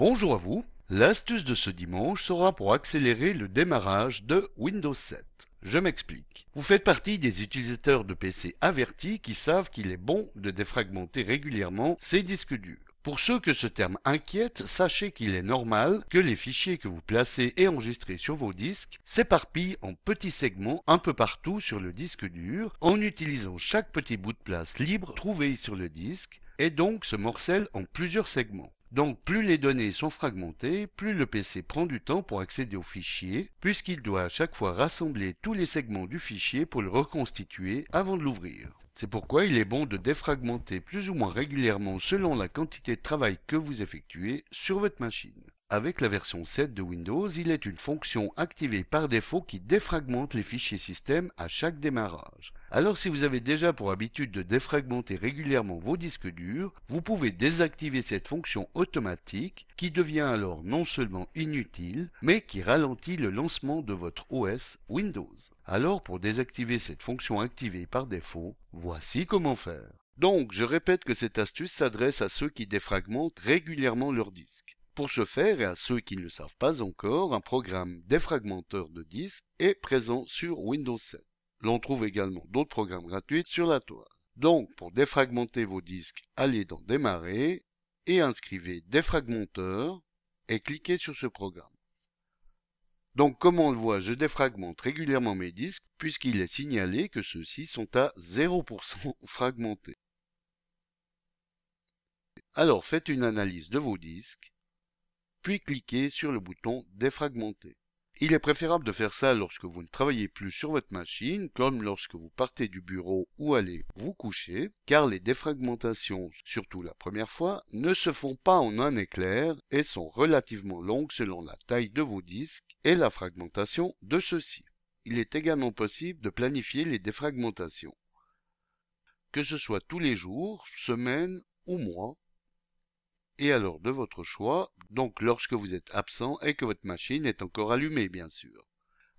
Bonjour à vous. L'astuce de ce dimanche sera pour accélérer le démarrage de Windows 7. Je m'explique. Vous faites partie des utilisateurs de PC avertis qui savent qu'il est bon de défragmenter régulièrement ces disques durs. Pour ceux que ce terme inquiète, sachez qu'il est normal que les fichiers que vous placez et enregistrez sur vos disques s'éparpillent en petits segments un peu partout sur le disque dur en utilisant chaque petit bout de place libre trouvé sur le disque et donc se morcellent en plusieurs segments. Donc plus les données sont fragmentées, plus le PC prend du temps pour accéder au fichier, puisqu'il doit à chaque fois rassembler tous les segments du fichier pour le reconstituer avant de l'ouvrir. C'est pourquoi il est bon de défragmenter plus ou moins régulièrement selon la quantité de travail que vous effectuez sur votre machine. Avec la version 7 de Windows, il est une fonction activée par défaut qui défragmente les fichiers système à chaque démarrage. Alors si vous avez déjà pour habitude de défragmenter régulièrement vos disques durs, vous pouvez désactiver cette fonction automatique qui devient alors non seulement inutile, mais qui ralentit le lancement de votre OS Windows. Alors pour désactiver cette fonction activée par défaut, voici comment faire. Donc je répète que cette astuce s'adresse à ceux qui défragmentent régulièrement leurs disques. Pour ce faire, et à ceux qui ne le savent pas encore, un programme défragmenteur de disques est présent sur Windows 7. L'on trouve également d'autres programmes gratuits sur la toile. Donc, pour défragmenter vos disques, allez dans Démarrer et inscrivez Défragmenteur et cliquez sur ce programme. Donc, comme on le voit, je défragmente régulièrement mes disques puisqu'il est signalé que ceux-ci sont à 0% fragmentés. Alors, faites une analyse de vos disques, puis cliquez sur le bouton Défragmenter. Il est préférable de faire ça lorsque vous ne travaillez plus sur votre machine, comme lorsque vous partez du bureau ou allez vous coucher, car les défragmentations, surtout la première fois, ne se font pas en un éclair et sont relativement longues selon la taille de vos disques et la fragmentation de ceux-ci. Il est également possible de planifier les défragmentations, que ce soit tous les jours, semaines ou mois, et alors de votre choix, donc lorsque vous êtes absent et que votre machine est encore allumée bien sûr,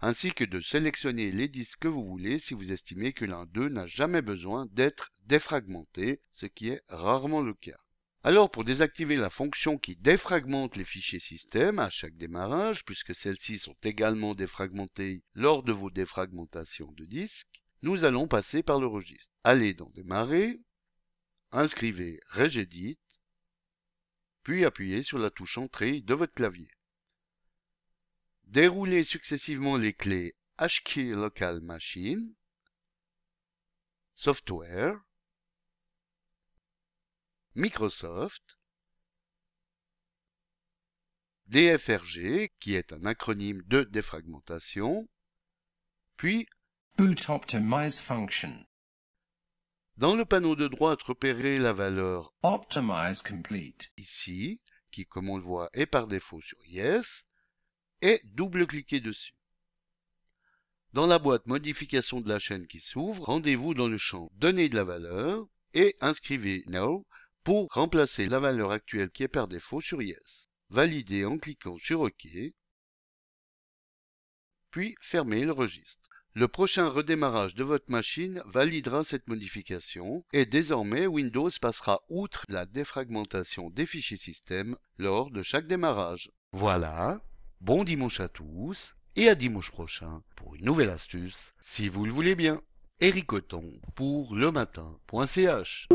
ainsi que de sélectionner les disques que vous voulez si vous estimez que l'un d'eux n'a jamais besoin d'être défragmenté, ce qui est rarement le cas. Alors pour désactiver la fonction qui défragmente les fichiers système à chaque démarrage, puisque celles-ci sont également défragmentées lors de vos défragmentations de disques, nous allons passer par le registre. Allez dans Démarrer, inscrivez Regedit, puis appuyez sur la touche Entrée de votre clavier. Déroulez successivement les clés HKey Local Machine, Software, Microsoft, DFRG, qui est un acronyme de défragmentation, puis Boot Optimize Function. dans le panneau de droite, repérez la valeur Optimize Complete. ici, qui comme on le voit est par défaut sur Yes, et double-cliquez dessus. Dans la boîte Modification de la chaîne qui s'ouvre, rendez-vous dans le champ Donner de la valeur et inscrivez No pour remplacer la valeur actuelle qui est par défaut sur Yes. Validez en cliquant sur OK, puis fermez le registre. Le prochain redémarrage de votre machine validera cette modification et désormais Windows passera outre la défragmentation des fichiers système lors de chaque démarrage. Voilà, bon dimanche à tous et à dimanche prochain pour une nouvelle astuce, si vous le voulez bien. Eric Othon pour lematin.ch